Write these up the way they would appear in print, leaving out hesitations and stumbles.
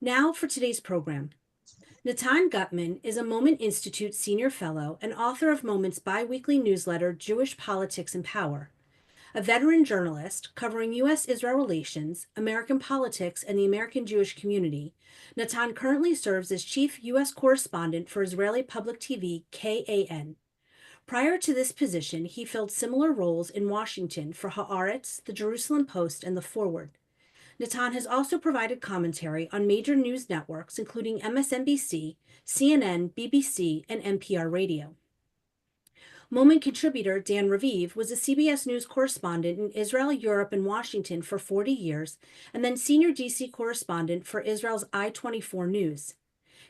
Now for today's program. Natan Guttman is a Moment Institute Senior Fellow and author of Moment's bi-weekly newsletter, Jewish Politics and Power. A veteran journalist covering U.S.-Israel relations, American politics, and the American Jewish community, Natan currently serves as chief U.S. correspondent for Israeli public TV KAN. Prior to this position, he filled similar roles in Washington for Haaretz, the Jerusalem Post, and the Forward. Natan has also provided commentary on major news networks, including MSNBC, CNN, BBC, and NPR Radio. Moment contributor Dan Raviv was a CBS News correspondent in Israel, Europe, and Washington for 40 years, and then senior DC correspondent for Israel's I-24 News.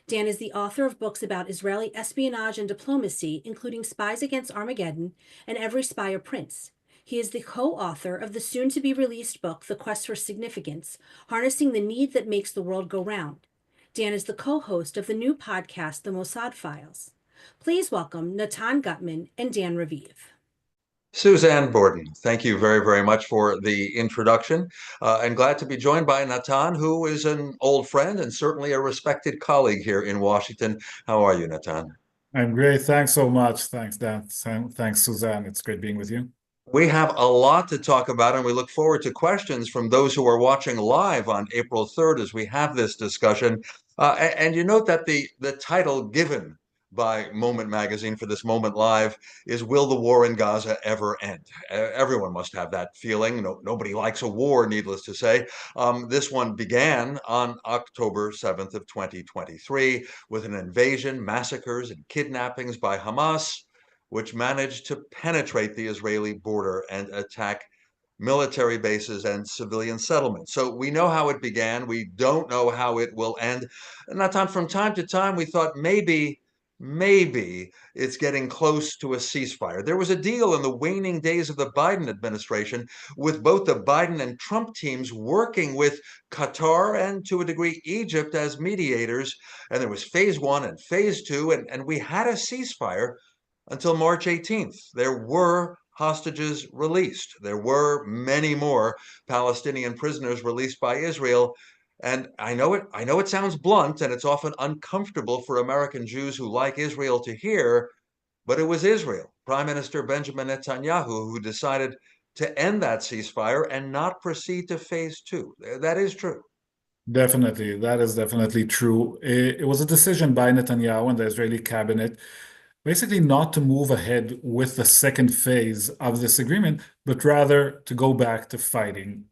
Dan is the author of books about Israeli espionage and diplomacy, including Spies Against Armageddon and Every Spy a Prince. He is the co-author of the soon-to-be-released book, The Quest for Significance, Harnessing the Need That Makes the World Go Round. Dan is the co-host of the new podcast, The Mossad Files. Please welcome Natan Guttman and Dan Raviv. Suzanne Borden, thank you very, very much for the introduction. And glad to be joined by Natan, who is an old friend and certainly a respected colleague here in Washington. How are you, Natan? I'm great. Thanks so much. Thanks, Dan. Thanks, Suzanne. It's great being with you. We have a lot to talk about, and we look forward to questions from those who are watching live on April 3rd as we have this discussion. And you note that the title given by Moment Magazine for this Moment Live is Will the War in Gaza Ever End? Everyone must have that feeling. Nobody likes a war, needless to say. This one began on October 7th of 2023 with an invasion, massacres, and kidnappings by Hamas, which managed to penetrate the Israeli border and attack military bases and civilian settlements. So we know how it began. We don't know how it will end. Natan, from time to time, we thought maybe it's getting close to a ceasefire. There was a deal in the waning days of the Biden administration with both the Biden and Trump teams working with Qatar and, to a degree, Egypt as mediators. And there was phase one and phase two, and we had a ceasefire until March 18th. There were hostages released. There were many more Palestinian prisoners released by Israel. And I know it sounds blunt, and it's often uncomfortable for American Jews who like Israel to hear, but it was Israel, Prime Minister Benjamin Netanyahu, who decided to end that ceasefire and not proceed to phase two. That is true. Definitely. That is definitely true. It was a decision by Netanyahu and the Israeli cabinet basically not to move ahead with the second phase of this agreement, but rather to go back to fighting.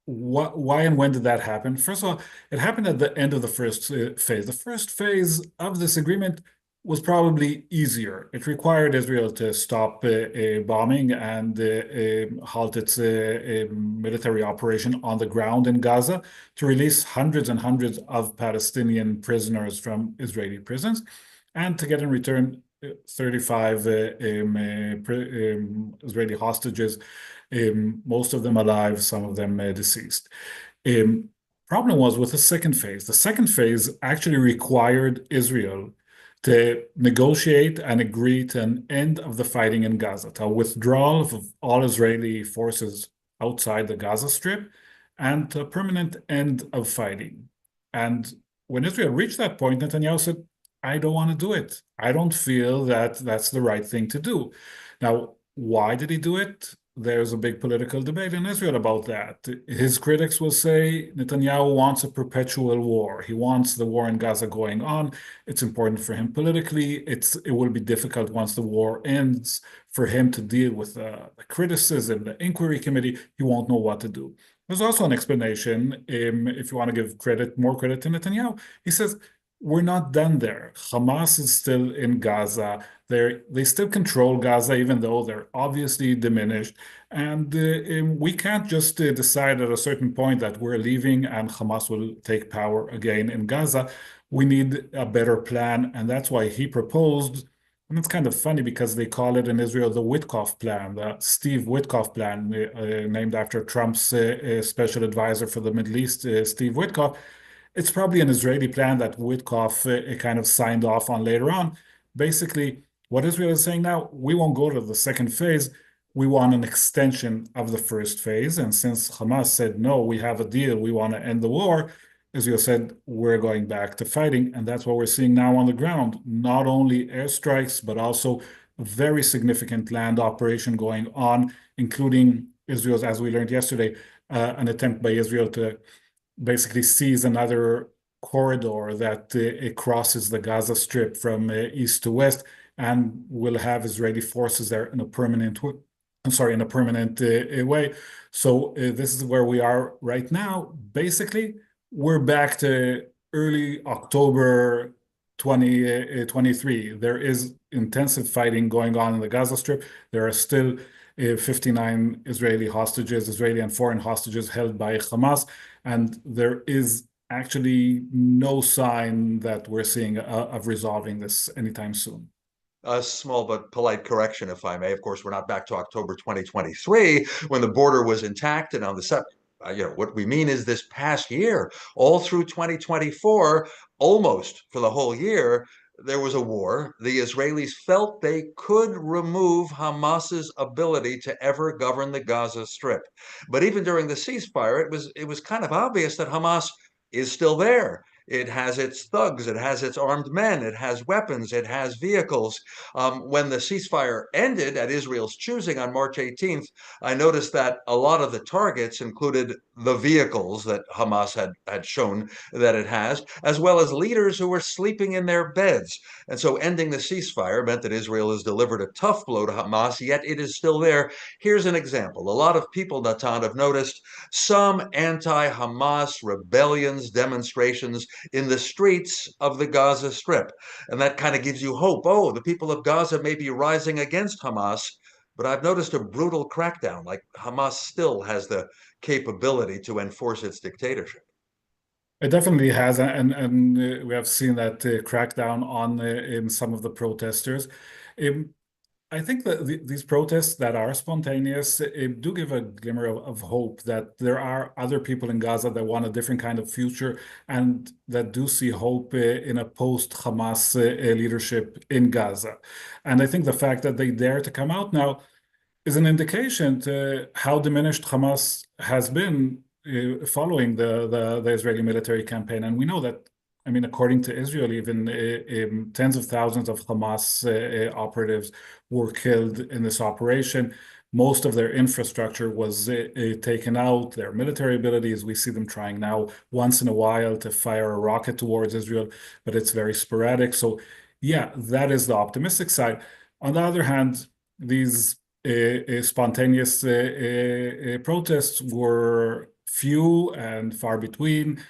Why and when did that happen? First of all, it happened at the end of the first phase. The first phase of this agreement was probably easier. It required Israel to stop bombing and halt its military operation on the ground in Gaza, to release hundreds and hundreds of Palestinian prisoners from Israeli prisons, and to get in return 35 Israeli hostages, most of them alive, some of them deceased. Problem was with the second phase. The second phase actually required Israel to negotiate and agree to an end of the fighting in Gaza, to a withdrawal of all Israeli forces outside the Gaza Strip, and to a permanent end of fighting. And when Israel reached that point, Netanyahu said, I don't want to do it. I don't feel that that's the right thing to do. Now, why did he do it? There's a big political debate in Israel about that. His critics will say Netanyahu wants a perpetual war. He wants the war in Gaza going on. It's important for him politically. It will be difficult once the war ends for him to deal with the criticism, the inquiry committee. He won't know what to do. There's also an explanation, if you want to give more credit to Netanyahu. He says, we're not done there. Hamas is still in Gaza. They still control Gaza, even though they're obviously diminished. And we can't just decide at a certain point that we're leaving and Hamas will take power again in Gaza. We need a better plan. And that's why he proposed, and it's kind of funny because they call it in Israel the Witkoff plan, the Steve Witkoff plan, named after Trump's special advisor for the Middle East, Steve Witkoff. It's probably an Israeli plan that Witkoff kind of signed off on later on. Basically, what Israel is saying now, we won't go to the second phase. We want an extension of the first phase. And since Hamas said, no, we have a deal, we want to end the war, Israel said, we're going back to fighting. And that's what we're seeing now on the ground. Not only airstrikes, but also a very significant land operation going on, including Israel's, as we learned yesterday, an attempt by Israel to basically seize another corridor that it crosses the Gaza Strip from east to west, and will have Israeli forces there in a permanent way. So this is where we are right now. Basically, we're back to early October 2023. There is intensive fighting going on in the Gaza Strip. There are still 59 Israeli hostages, Israeli and foreign hostages held by Hamas, and there is actually no sign that we're seeing of resolving this anytime soon. A small but polite correction, if I may. Of course, we're not back to October 2023 when the border was intact and on the what we mean is this past year, all through 2024, almost for the whole year, there was a war. The Israelis felt they could remove Hamas's ability to ever govern the Gaza Strip. But even during the ceasefire, it was kind of obvious that Hamas is still there. It has its thugs, it has its armed men, it has weapons, it has vehicles. When the ceasefire ended at Israel's choosing on March 18th, I noticed that a lot of the targets included the vehicles that Hamas had shown that it has, as well as leaders who were sleeping in their beds. And so ending the ceasefire meant that Israel has delivered a tough blow to Hamas, yet it is still there. Here's an example. A lot of people, Natan, have noticed some anti-Hamas rebellions, demonstrations in the streets of the Gaza Strip. And that kind of gives you hope. Oh, the people of Gaza may be rising against Hamas, but I've noticed a brutal crackdown, like Hamas still has the capability to enforce its dictatorship. It definitely has, and we have seen that crackdown on in some of the protesters. Um, I think that these protests that are spontaneous do give a glimmer of hope that there are other people in Gaza that want a different kind of future and that do see hope in a post-Hamas leadership in Gaza. And I think the fact that they dare to come out now is an indication to how diminished Hamas has been following the Israeli military campaign. And we know that, I mean, according to Israel, even tens of thousands of Hamas operatives were killed in this operation. Most of their infrastructure was taken out, their military abilities. We see them trying now once in a while to fire a rocket towards Israel, but it's very sporadic. So, yeah, that is the optimistic side. On the other hand, these spontaneous protests were few and far between.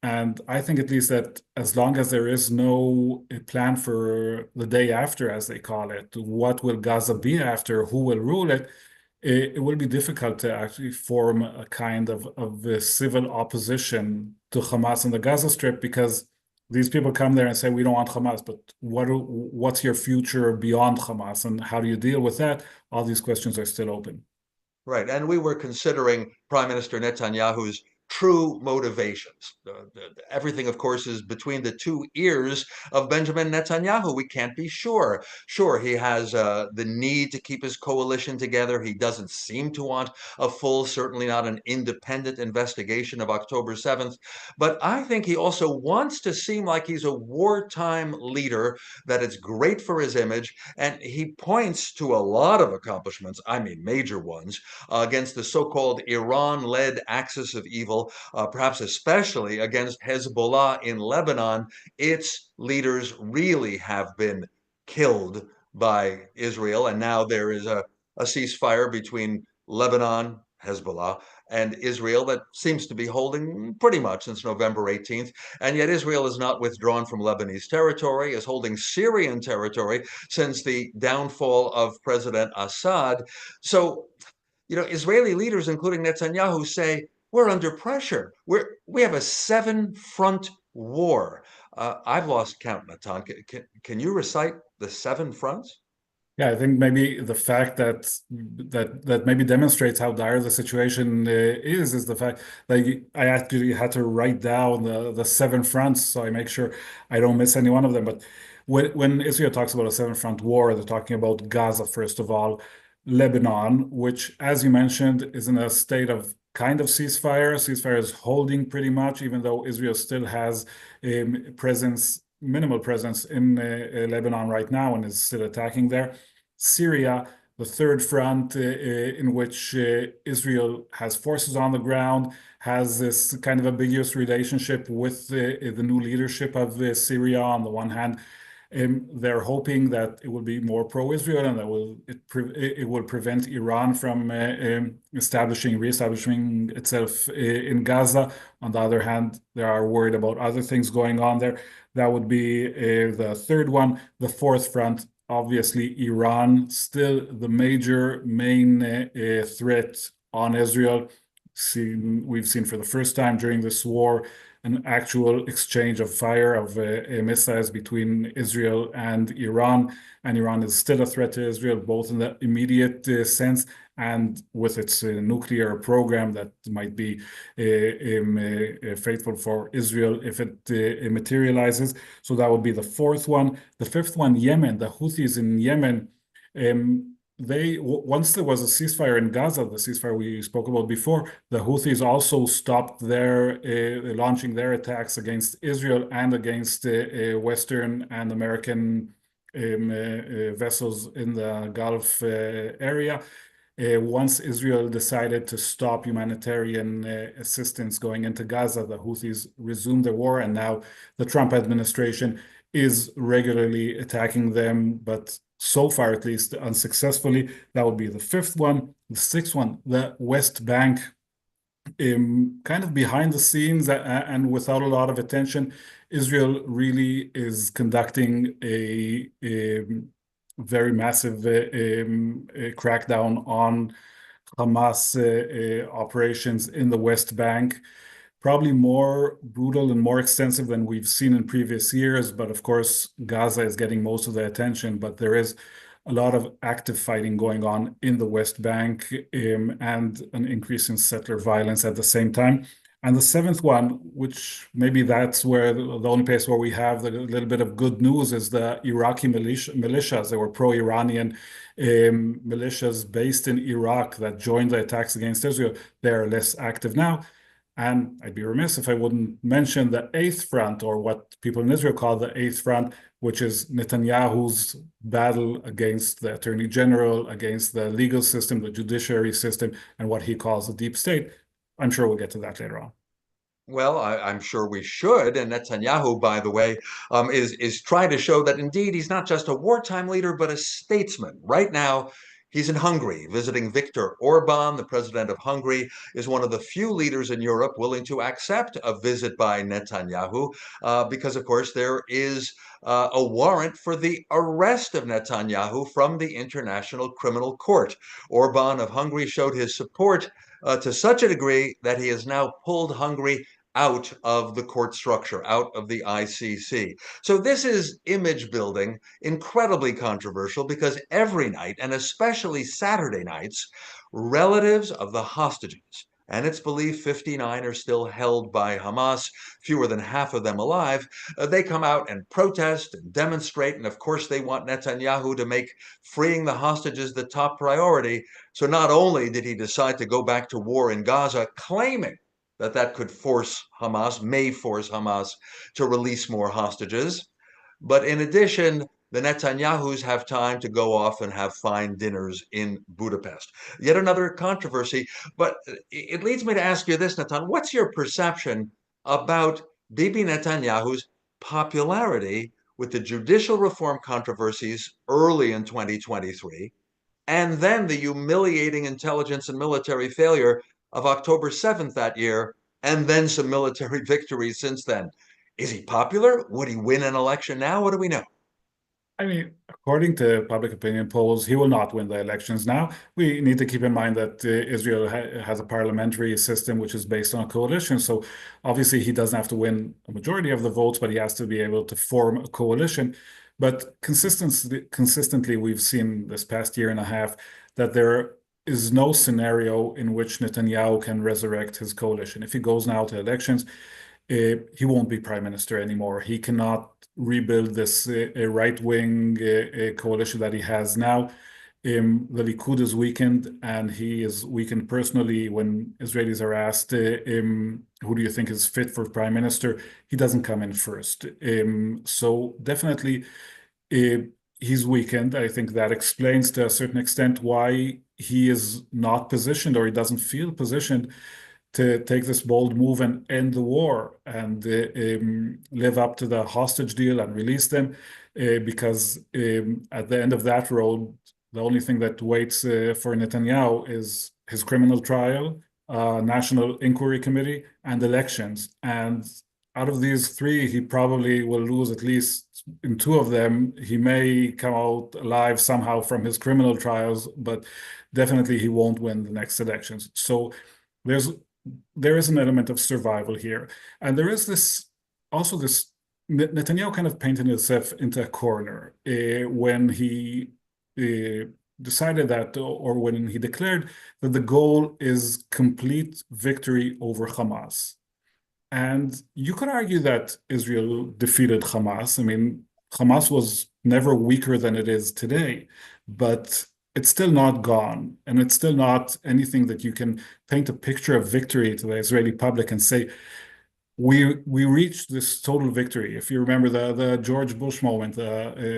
And I think at least that as long as there is no plan for the day after, as they call it, what will Gaza be after, who will rule it, it will be difficult to actually form a kind of a civil opposition to Hamas in the Gaza Strip, because these people come there and say, we don't want Hamas, but what's your future beyond Hamas, and how do you deal with that? All these questions are still open. Right. And we were considering Prime Minister Netanyahu's true motivations. Everything, of course, is between the two ears of Benjamin Netanyahu. We can't be sure. Sure, he has the need to keep his coalition together. He doesn't seem to want a full, certainly not an independent investigation of October 7th. But I think he also wants to seem like he's a wartime leader, that it's great for his image. And he points to a lot of accomplishments, I mean, major ones, against the so-called Iran-led axis of evil, perhaps especially against Hezbollah in Lebanon. Its leaders really have been killed by Israel, and now there is a ceasefire between Lebanon, Hezbollah, and Israel that seems to be holding pretty much since November 18th. And yet Israel is not withdrawn from Lebanese territory, is holding Syrian territory since the downfall of President Assad. So Israeli leaders, including Netanyahu, say we're under pressure. We have a 7-front war. I've lost count, Natan. Can you recite the 7 fronts? Yeah, I think maybe the fact that maybe demonstrates how dire the situation is the fact that I actually had to write down the 7 fronts so I make sure I don't miss any one of them. But when Israel talks about a 7-front war, they're talking about Gaza, first of all, Lebanon, which, as you mentioned, is in a state of kind of ceasefire. Ceasefire is holding pretty much, even though Israel still has minimal presence in Lebanon right now and is still attacking there. Syria, the third front in which Israel has forces on the ground, has this kind of ambiguous relationship with the new leadership of Syria. On the one hand, they're hoping that it will be more pro-Israel and that it will prevent Iran from reestablishing itself in Gaza. On the other hand, they are worried about other things going on there. That would be the third one. The fourth front, obviously, Iran, still the main threat on Israel. We've seen for the first time during this war an actual exchange of fire of missiles between Israel and Iran is still a threat to Israel, both in the immediate sense and with its nuclear program that might be faithful for Israel if it materializes. So that would be the fourth one. The fifth one, Yemen, the Houthis in Yemen. Once there was a ceasefire in Gaza, the ceasefire we spoke about before, the Houthis also stopped their launching their attacks against Israel and against Western and American vessels in the Gulf area. Once Israel decided to stop humanitarian assistance going into Gaza, the Houthis resumed the war, and now the Trump administration is regularly attacking them, but so far, at least unsuccessfully. That would be the fifth one. The sixth one, the West Bank, kind of behind the scenes and without a lot of attention. Israel really is conducting a very massive crackdown on Hamas operations in the West Bank. Probably more brutal and more extensive than we've seen in previous years. But of course, Gaza is getting most of the attention. But there is a lot of active fighting going on in the West Bank and an increase in settler violence at the same time. And the seventh one, which maybe that's where the only place where we have a little bit of good news, is the Iraqi militias. They were pro-Iranian militias based in Iraq that joined the attacks against Israel. They're less active now. And I'd be remiss if I wouldn't mention the eighth front, or what people in Israel call the eighth front, which is Netanyahu's battle against the attorney general, against the legal system, the judiciary system, and what he calls the deep state. I'm sure we'll get to that later on. Well, I'm sure we should. And Netanyahu, by the way, is trying to show that indeed he's not just a wartime leader, but a statesman. Right now, he's in Hungary visiting Viktor Orban. The president of Hungary is one of the few leaders in Europe willing to accept a visit by Netanyahu because, of course, there is a warrant for the arrest of Netanyahu from the International Criminal Court. Orban of Hungary showed his support to such a degree that he has now pulled Hungary out of the court structure, out of the ICC. So this is image building, incredibly controversial, because every night, and especially Saturday nights, relatives of the hostages, and it's believed 59 are still held by Hamas, fewer than half of them alive, they come out and protest and demonstrate. And of course, they want Netanyahu to make freeing the hostages the top priority. So not only did he decide to go back to war in Gaza, claiming that could may force Hamas to release more hostages. But in addition, the Netanyahus have time to go off and have fine dinners in Budapest. Yet another controversy. But it leads me to ask you this, Natan. What's your perception about Bibi Netanyahu's popularity with the judicial reform controversies early in 2023? And then the humiliating intelligence and military failure of October 7th that year, and then some military victories since then. Is he popular? Would he win an election now? What do we know? I mean, according to public opinion polls, he will not win the elections now. We need to keep in mind that Israel has a parliamentary system which is based on a coalition. So obviously he doesn't have to win a majority of the votes, but he has to be able to form a coalition. But consistently, we've seen this past year and a half that there is no scenario in which Netanyahu can resurrect his coalition. If he goes now to elections, he won't be prime minister anymore. He cannot rebuild this right-wing coalition that he has now. The Likud is weakened, and he is weakened personally when Israelis are asked, who do you think is fit for prime minister? He doesn't come in first. So definitely he's weakened. I think that explains to a certain extent why he is not positioned, or he doesn't feel positioned to take this bold move and end the war and live up to the hostage deal and release them, because at the end of that road, the only thing that waits for Netanyahu is his criminal trial, National Inquiry Committee, and elections. And out of these three, he probably will lose at least in two of them. He may come out alive somehow from his criminal trials, but definitely he won't win the next elections. So there is an element of survival here. And there is this Netanyahu kind of painted himself into a corner when he decided that, or when he declared that the goal is complete victory over Hamas. And you could argue that Israel defeated Hamas. I mean, Hamas was never weaker than it is today, but it's still not gone. And it's still not anything that you can paint a picture of victory to the Israeli public and say, we reached this total victory. If you remember the George Bush moment,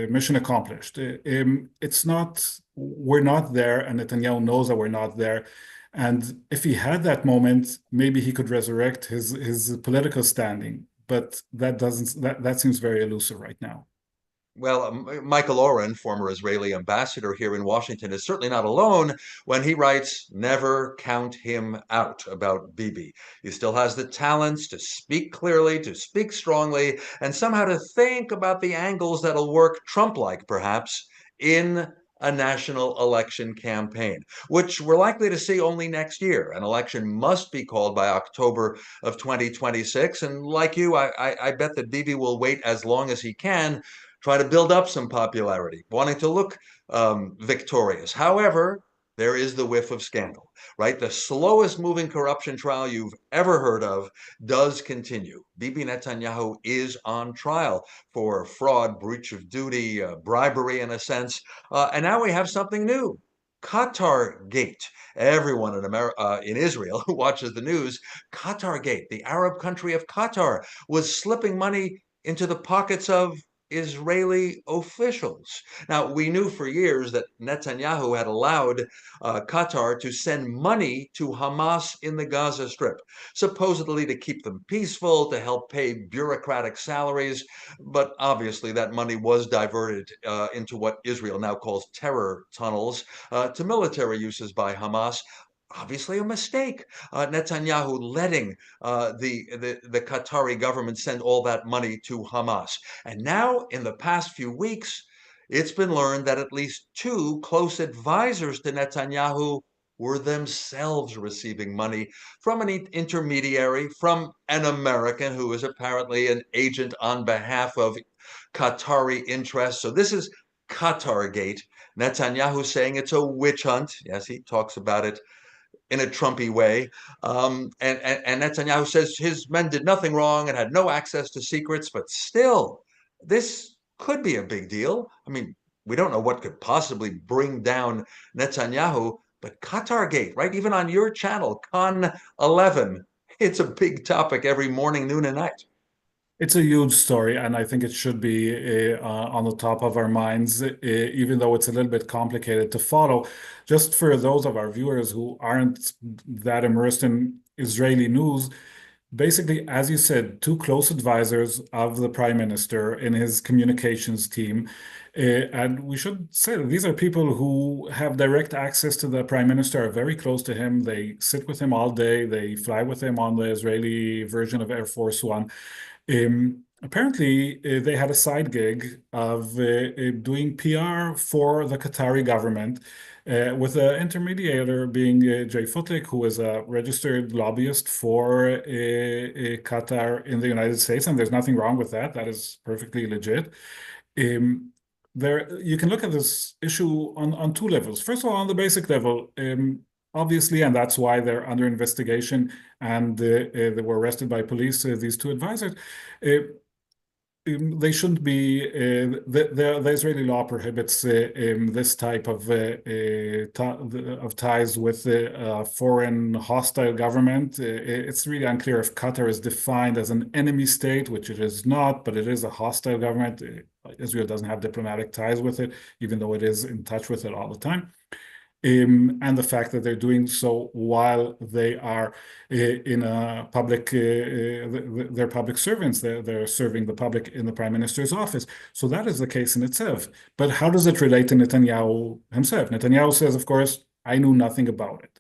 mission accomplished. It's not, we're not there, and Netanyahu knows that we're not there. And if he had that moment, maybe he could resurrect his political standing. But that seems very elusive right now. Well, Michael Oren, former Israeli ambassador here in Washington, is certainly not alone when he writes, "Never count him out," about Bibi. He still has the talents to speak clearly, to speak strongly, and somehow to think about the angles that'll work Trump-like, perhaps, in a national election campaign, which we're likely to see only next year. An election must be called by October of 2026. And like you, I bet that Bibi will wait as long as he can, try to build up some popularity, wanting to look victorious. However, there is the whiff of scandal, right? The slowest moving corruption trial you've ever heard of does continue. Bibi Netanyahu is on trial for fraud, breach of duty, bribery in a sense. And now we have something new. Qatar Gate. Everyone in Israel who watches the news, Qatar Gate, the Arab country of Qatar, was slipping money into the pockets of Israeli officials. Now, we knew for years that Netanyahu had allowed Qatar to send money to Hamas in the Gaza Strip, supposedly to keep them peaceful, to help pay bureaucratic salaries. But obviously, that money was diverted into what Israel now calls terror tunnels to military uses by Hamas. Obviously a mistake. Netanyahu letting the Qatari government send all that money to Hamas. And now, in the past few weeks, it's been learned that at least two close advisors to Netanyahu were themselves receiving money from an intermediary, from an American who is apparently an agent on behalf of Qatari interests. So this is Qatargate. Netanyahu saying it's a witch hunt. Yes, he talks about it in a Trumpy way. And Netanyahu says his men did nothing wrong and had no access to secrets, but still, this could be a big deal. I mean, we don't know what could possibly bring down Netanyahu, but Qatargate, right? Even on your channel, Con 11, it's a big topic every morning, noon, and night. It's a huge story, and I think it should be on the top of our minds, even though it's a little bit complicated to follow. Just for those of our viewers who aren't that immersed in Israeli news, basically, as you said, two close advisors of the prime minister in his communications team. And we should say that these are people who have direct access to the prime minister, are very close to him. They sit with him all day. They fly with him on the Israeli version of Air Force One. Apparently, they had a side gig of doing PR for the Qatari government, with the intermediator being Jay Futlik, who is a registered lobbyist for Qatar in the United States, and there's nothing wrong with that. That is perfectly legit. You can look at this issue on two levels. First of all, on the basic level, obviously, and that's why they're under investigation and they were arrested by police, these two advisors. they shouldn't be. The Israeli law prohibits this type of ties with a foreign hostile government. It's really unclear if Qatar is defined as an enemy state, which it is not, but it is a hostile government. Israel doesn't have diplomatic ties with it, even though it is in touch with it all the time. And the fact that they're doing so while they are in a public, they're public servants. They're serving the public in the prime minister's office. So that is the case in itself. But how does it relate to Netanyahu himself? Netanyahu says, of course, I knew nothing about it.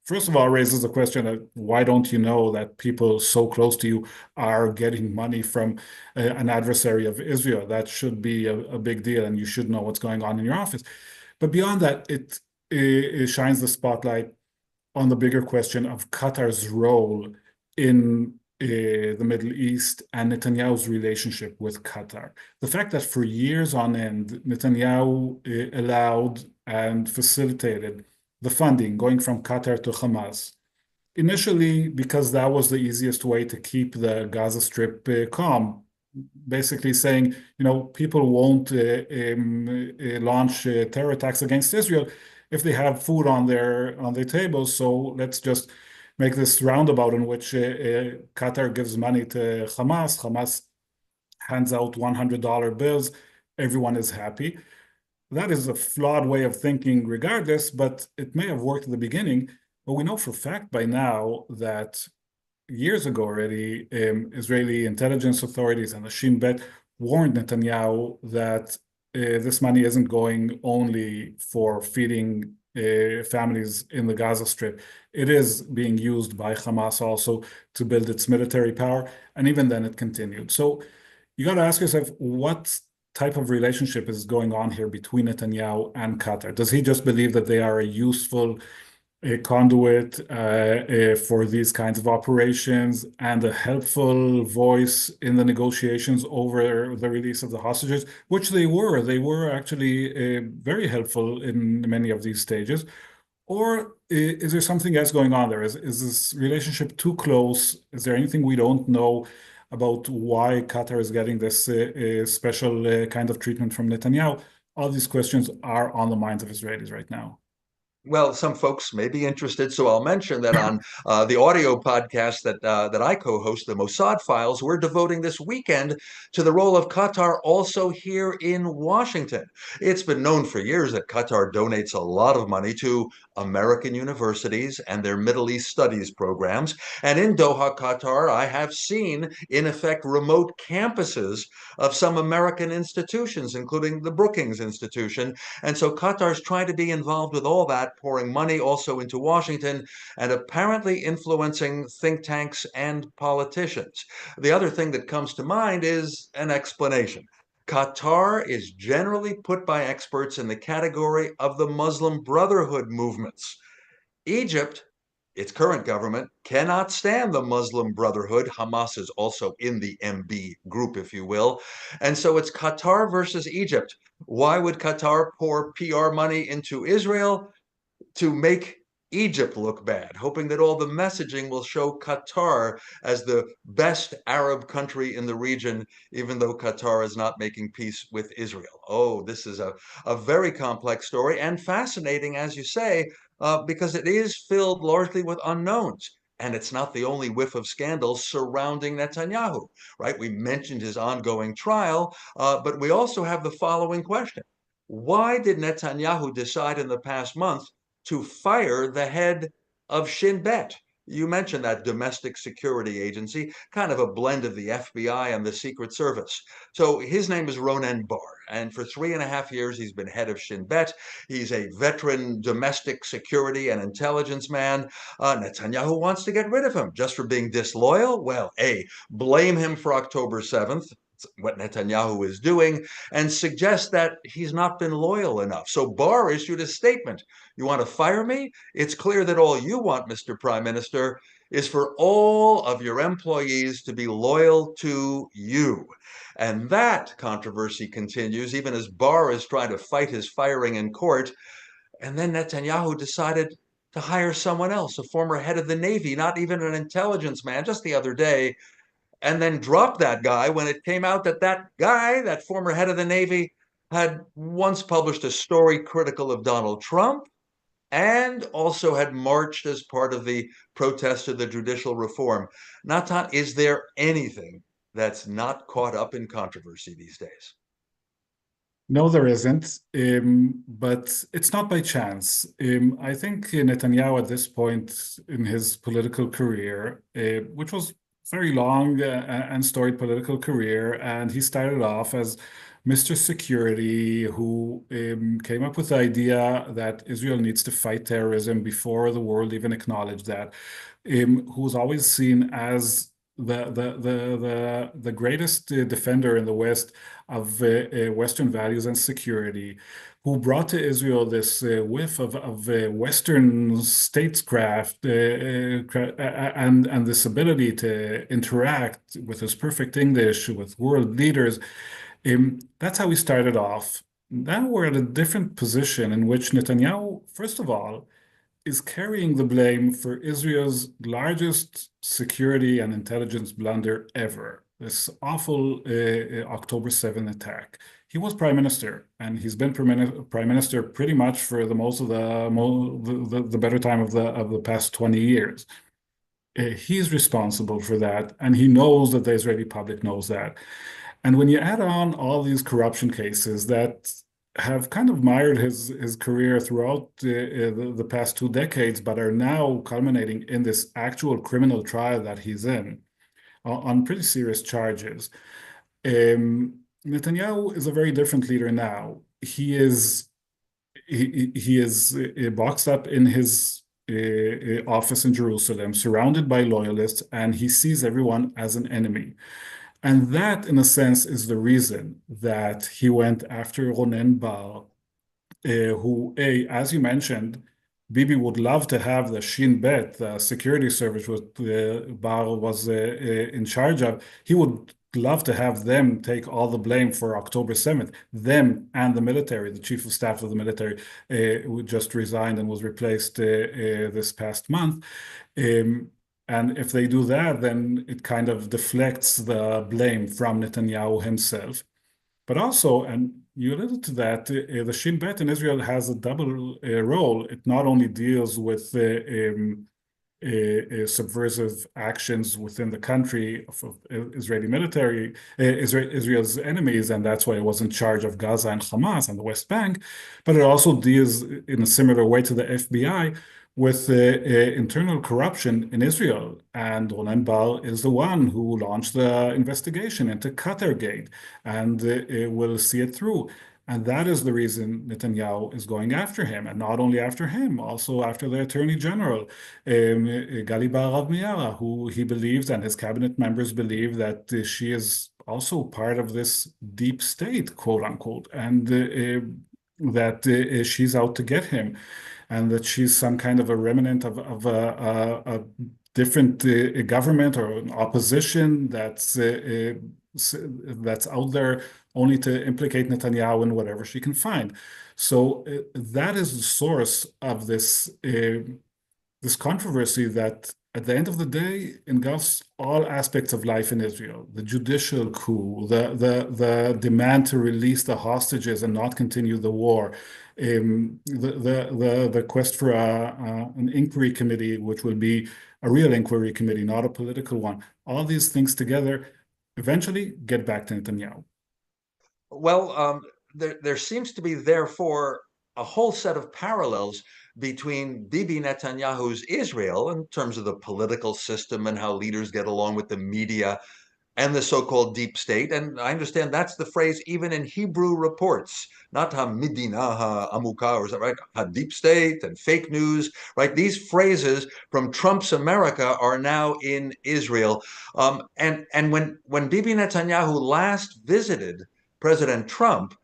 First of all, raises the question of why don't you know that people so close to you are getting money from an adversary of Israel? That should be a big deal, and you should know what's going on in your office. But beyond that, it shines the spotlight on the bigger question of Qatar's role in the Middle East and Netanyahu's relationship with Qatar. The fact that for years on end, Netanyahu allowed and facilitated the funding going from Qatar to Hamas, initially because that was the easiest way to keep the Gaza Strip calm, basically saying, people won't launch terror attacks against Israel if they have food on their tables. So let's just make this roundabout in which Qatar gives money to Hamas. Hamas hands out $100 bills. Everyone is happy. That is a flawed way of thinking regardless, but it may have worked at the beginning. But we know for a fact by now that years ago already, Israeli intelligence authorities and the Shin Bet warned Netanyahu that this money isn't going only for feeding families in the Gaza Strip. It is being used by Hamas also to build its military power. And even then it continued. So you got to ask yourself, what type of relationship is going on here between Netanyahu and Qatar? Does he just believe that they are a useful conduit for these kinds of operations and a helpful voice in the negotiations over the release of the hostages, which they were. They were actually very helpful in many of these stages. Or is there something else going on there? Is this relationship too close? Is there anything we don't know about why Qatar is getting this special kind of treatment from Netanyahu? All these questions are on the minds of Israelis right now. Well, some folks may be interested, so I'll mention that on the audio podcast that I co-host, the Mossad Files, we're devoting this weekend to the role of Qatar also here in Washington. It's been known for years that Qatar donates a lot of money to American universities and their Middle East studies programs. And in Doha, Qatar, I have seen, in effect, remote campuses of some American institutions, including the Brookings Institution. And so Qatar's trying to be involved with all that, pouring money also into Washington and apparently influencing think tanks and politicians. The other thing that comes to mind is an explanation. Qatar is generally put by experts in the category of the Muslim Brotherhood movements. Egypt, its current government, cannot stand the Muslim Brotherhood. Hamas is also in the MB group, if you will. And so it's Qatar versus Egypt. Why would Qatar pour PR money into Israel? To make Egypt look bad, hoping that all the messaging will show Qatar as the best Arab country in the region, even though Qatar is not making peace with Israel. Oh, this is a very complex story and fascinating, as you say, because it is filled largely with unknowns. And it's not the only whiff of scandal surrounding Netanyahu, right? We mentioned his ongoing trial, but we also have the following question. Why did Netanyahu decide in the past month to fire the head of Shin Bet? You mentioned that domestic security agency, kind of a blend of the FBI and the Secret Service. So his name is Ronen Bar, and for 3.5 years he's been head of Shin Bet. He's a veteran domestic security and intelligence man. Netanyahu wants to get rid of him just for being disloyal. Well, blame him for October 7th. What Netanyahu is doing, and suggest that he's not been loyal enough. So Barr issued a statement. You want to fire me? It's clear that all you want, Mr. Prime Minister, is for all of your employees to be loyal to you. And that controversy continues, even as Barr is trying to fight his firing in court. And then Netanyahu decided to hire someone else, a former head of the Navy, not even an intelligence man, just the other day. and then dropped that guy when it came out that that guy, that former head of the Navy, had once published a story critical of Donald Trump and also had marched as part of the protest to the judicial reform. Natan, is there anything that's not caught up in controversy these days? No, there isn't, but it's not by chance. I think Netanyahu at this point in his political career, which was very long and storied political career, and he started off as Mr. Security, who came up with the idea that Israel needs to fight terrorism before the world even acknowledged that, who was always seen as the greatest defender in the West of Western values and security, who brought to Israel this whiff of Western statescraft and this ability to interact with his perfect English with world leaders. That's how we started off. Now we're at a different position in which Netanyahu, first of all, is carrying the blame for Israel's largest security and intelligence blunder ever, this awful October 7th attack. He was prime minister, and he's been prime minister pretty much for the most of the better time of the past 20 years. He's responsible for that, and he knows that the Israeli public knows that. And when you add on all these corruption cases that have kind of mired his career throughout the past 2 decades, but are now culminating in this actual criminal trial that he's in on pretty serious charges. Netanyahu is a very different leader now. He is boxed up in his office in Jerusalem, surrounded by loyalists, and he sees everyone as an enemy. And that, in a sense, is the reason that he went after Ronen Bar, who, as you mentioned, Bibi would love to have the Shin Bet, the security service what Bar was in charge of. He would love to have them take all the blame for October 7th, them and the military. The chief of staff of the military who just resigned and was replaced this past month. And if they do that, then it kind of deflects the blame from Netanyahu himself. But also, and you alluded to that, the Shin Bet in Israel has a double role. It not only deals with subversive actions within the country of Israeli military, Israel's enemies, and that's why it was in charge of Gaza and Hamas and the West Bank, but it also deals in a similar way to the FBI with internal corruption in Israel. And Ronen Bar is the one who launched the investigation into Qatargate and will see it through. And that is the reason Netanyahu is going after him, and not only after him, also after the Attorney General, Gali Baharav Miara, who he believes and his cabinet members believe that she is also part of this deep state, quote unquote, and that she's out to get him, and that she's some kind of a remnant of a different government or an opposition that's out there only to implicate Netanyahu in whatever she can find. So that is the source of this controversy that, at the end of the day, engulfs all aspects of life in Israel: the judicial coup, the demand to release the hostages and not continue the war, the quest for an inquiry committee, which will be a real inquiry committee, not a political one. All these things together eventually get back to Netanyahu. Well, there seems to be, therefore, a whole set of parallels between Bibi Netanyahu's Israel in terms of the political system and how leaders get along with the media and the so-called deep state. And I understand that's the phrase even in Hebrew reports, not ha-midina ha-amuka, or is that right? Ha-deep state and fake news, right? These phrases from Trump's America are now in Israel. And when Bibi Netanyahu last visited President Trump,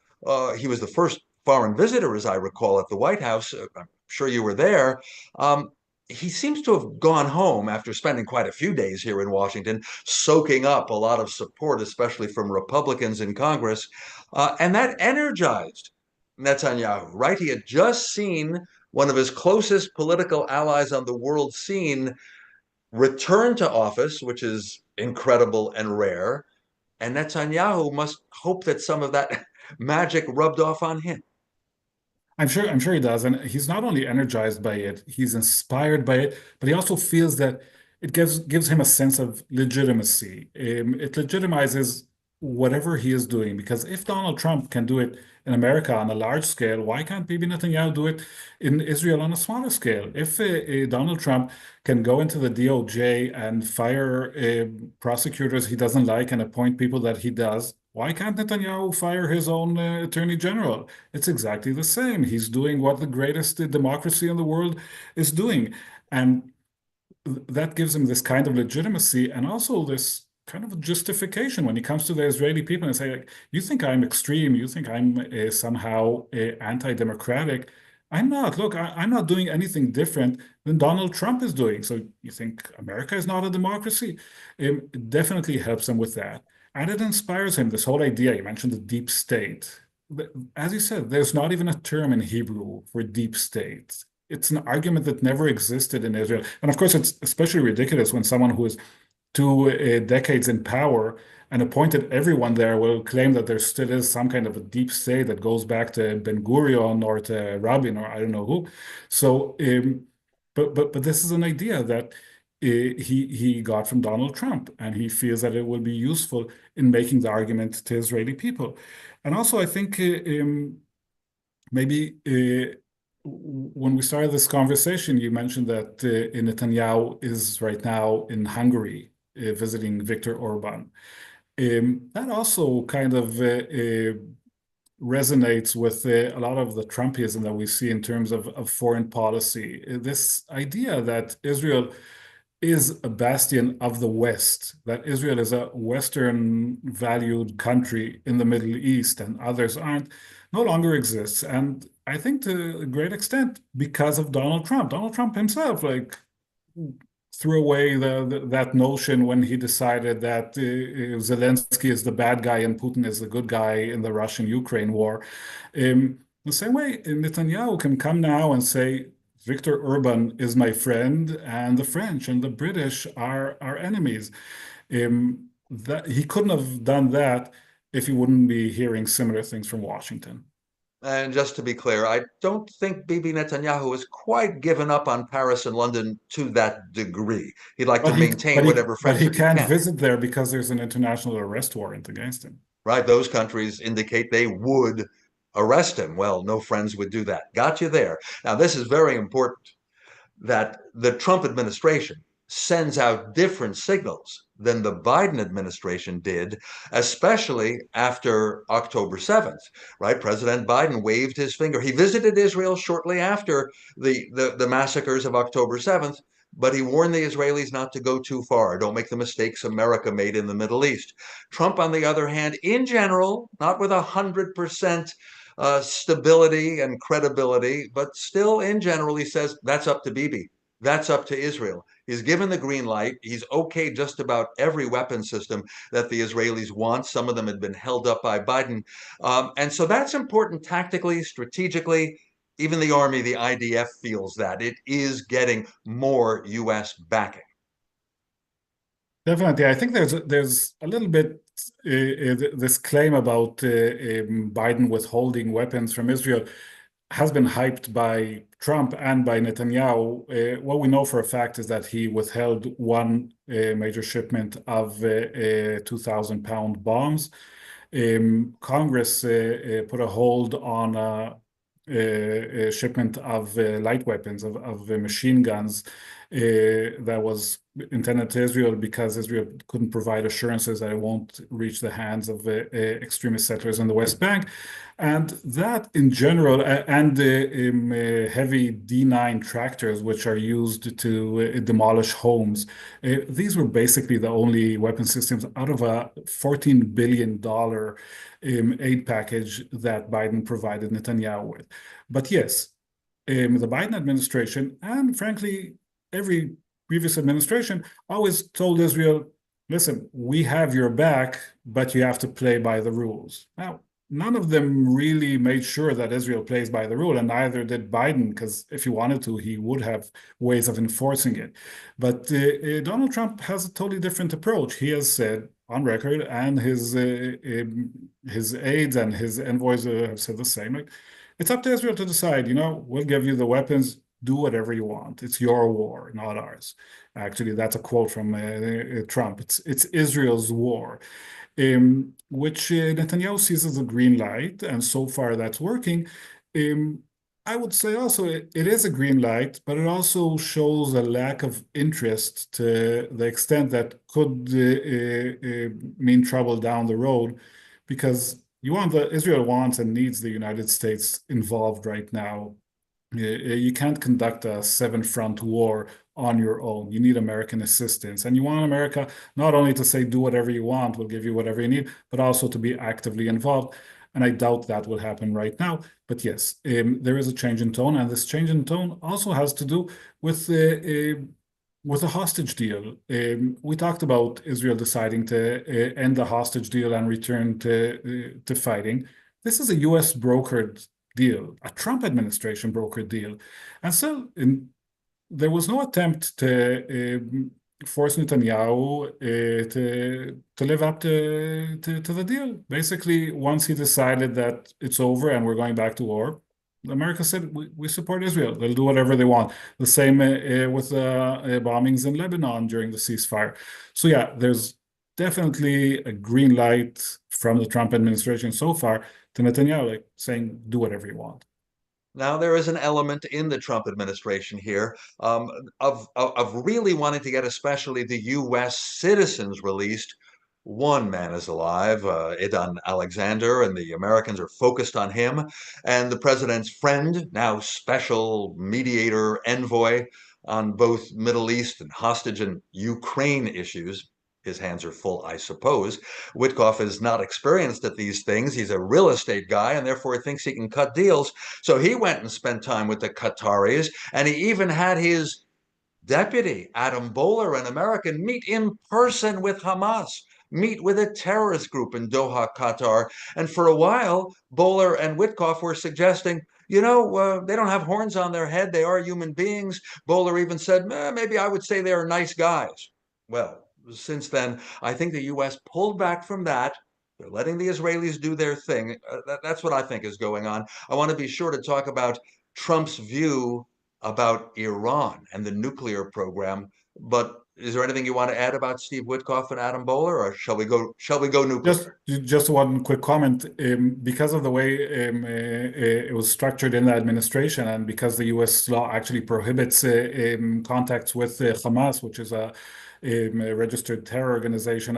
he was the first foreign visitor, as I recall, at the White House. I'm sure you were there. He seems to have gone home after spending quite a few days here in Washington, soaking up a lot of support, especially from Republicans in Congress. And that energized Netanyahu, right? He had just seen one of his closest political allies on the world scene return to office, which is incredible and rare, and Netanyahu must hope that some of that magic rubbed off on him. I'm sure he does. And he's not only energized by it, he's inspired by it, but he also feels that it gives him a sense of legitimacy. It legitimizes whatever he is doing. Because if Donald Trump can do it in America on a large scale, why can't Bibi Netanyahu do it in Israel on a smaller scale? If Donald Trump can go into the DOJ and fire prosecutors he doesn't like and appoint people that he does, why can't Netanyahu fire his own attorney general? It's exactly the same. He's doing what the greatest democracy in the world is doing. And that gives him this kind of legitimacy and also this kind of justification when he comes to the Israeli people and say, like, you think I'm extreme, you think I'm somehow anti-democratic. I'm not. Look, I'm not doing anything different than Donald Trump is doing. So you think America is not a democracy? It definitely helps him with that. And it inspires him, this whole idea. You mentioned the deep state. As you said, there's not even a term in Hebrew for deep state. It's an argument that never existed in Israel. And of course, it's especially ridiculous when someone who is 2 decades in power and appointed everyone there will claim that there still is some kind of a deep state that goes back to Ben Gurion or to Rabin or I don't know who. So, but this is an idea that he got from Donald Trump, and he feels that it will be useful in making the argument to Israeli people. And also, I think maybe when we started this conversation, you mentioned that Netanyahu is right now in Hungary visiting Viktor Orban. That also kind of resonates with a lot of the Trumpism that we see in terms of foreign policy. This idea that Israel is a bastion of the West, that Israel is a Western valued country in the Middle East and others aren't, no longer exists. And I think to a great extent because of Donald Trump. Donald Trump himself, like, threw away that notion when he decided that Zelensky is the bad guy and Putin is the good guy in the Russian-Ukraine war. The same way, Netanyahu can come now and say, Viktor Orban is my friend, and the French and the British are our enemies. That he couldn't have done that if he wouldn't be hearing similar things from Washington. And just to be clear, I don't think Bibi Netanyahu has quite given up on Paris and London to that degree. He'd like to maintain whatever but he friendship he can't can. visit there because there's an international arrest warrant against him. Right? Those countries indicate they would arrest him. Well, no friends would do that. Got you there. Now, this is very important that the Trump administration sends out different signals than the Biden administration did, especially after October 7th, right? President Biden waved his finger. He visited Israel shortly after the massacres of October 7th, but he warned the Israelis not to go too far. Don't make the mistakes America made in the Middle East. Trump, on the other hand, in general, not with 100% stability and credibility, but still, in general, he says that's up to Bibi. That's up to Israel. He's given the green light. He's okay just about every weapon system that the Israelis want. Some of them had been held up by Biden. And so that's important tactically, strategically. Even the Army, the IDF feels that it is getting more U.S. backing. Definitely. I think there's a little bit this claim about Biden withholding weapons from Israel has been hyped by Trump and by Netanyahu. What we know for a fact is that he withheld one major shipment of 2,000-pound bombs. Congress put a hold on a shipment of light weapons, of machine guns that was intended to Israel because Israel couldn't provide assurances that it won't reach the hands of extremist settlers in the West Bank. And that in general, and the heavy D9 tractors, which are used to demolish homes, these were basically the only weapon systems out of a $14 billion aid package that Biden provided Netanyahu with. But yes, the Biden administration, and frankly, every previous administration always told Israel, listen, we have your back, but you have to play by the rules. Now, none of them really made sure that Israel plays by the rule, and neither did Biden, because if he wanted to, he would have ways of enforcing it. But Donald Trump has a totally different approach. He has said on record, and his aides and his envoys have said the same. Like, it's up to Israel to decide. We'll give you the weapons. Do whatever you want. It's your war, not ours. Actually, that's a quote from Trump. It's Israel's war, which Netanyahu sees as a green light, and so far that's working. Um, I would say also it is a green light, but it also shows a lack of interest to the extent that could mean trouble down the road, because Israel wants and needs the United States involved right now. You can't conduct a seven-front war on your own. You need American assistance. And you want America not only to say, do whatever you want, we'll give you whatever you need, but also to be actively involved. And I doubt that will happen right now. But yes, there is a change in tone. And this change in tone also has to do with a hostage deal. We talked about Israel deciding to end the hostage deal and return to fighting. This is a U.S. brokered deal, a Trump administration brokered deal. And so there was no attempt to force Netanyahu to live up to the deal. Basically, once he decided that it's over and we're going back to war, America said, we support Israel. They'll do whatever they want. The same with bombings in Lebanon during the ceasefire. So yeah, there's definitely a green light from the Trump administration so far to Netanyahu, like saying, do whatever you want. Now, there is an element in the Trump administration here of really wanting to get especially the U.S. citizens released. One man is alive, Idan Alexander, and the Americans are focused on him. And the president's friend, now special mediator envoy on both Middle East and hostage and Ukraine issues, his hands are full, I suppose. Witkoff is not experienced at these things. He's a real estate guy, and therefore thinks he can cut deals. So he went and spent time with the Qataris, and he even had his deputy, Adam Boehler, an American, meet in person with Hamas, meet with a terrorist group in Doha, Qatar. And for a while, Boehler and Witkoff were suggesting, they don't have horns on their head. They are human beings. Boehler even said, maybe I would say they are nice guys. Well, since then, I think the U.S. pulled back from that. They're letting the Israelis do their thing. That's what I think is going on. I want to be sure to talk about Trump's view about Iran and the nuclear program. But is there anything you want to add about Steve Witkoff and Adam Boehler, or shall we go Just, nuclear? just one quick comment. Because of the way it was structured in the administration, and because the U.S. law actually prohibits contacts with Hamas, which is a registered terror organization,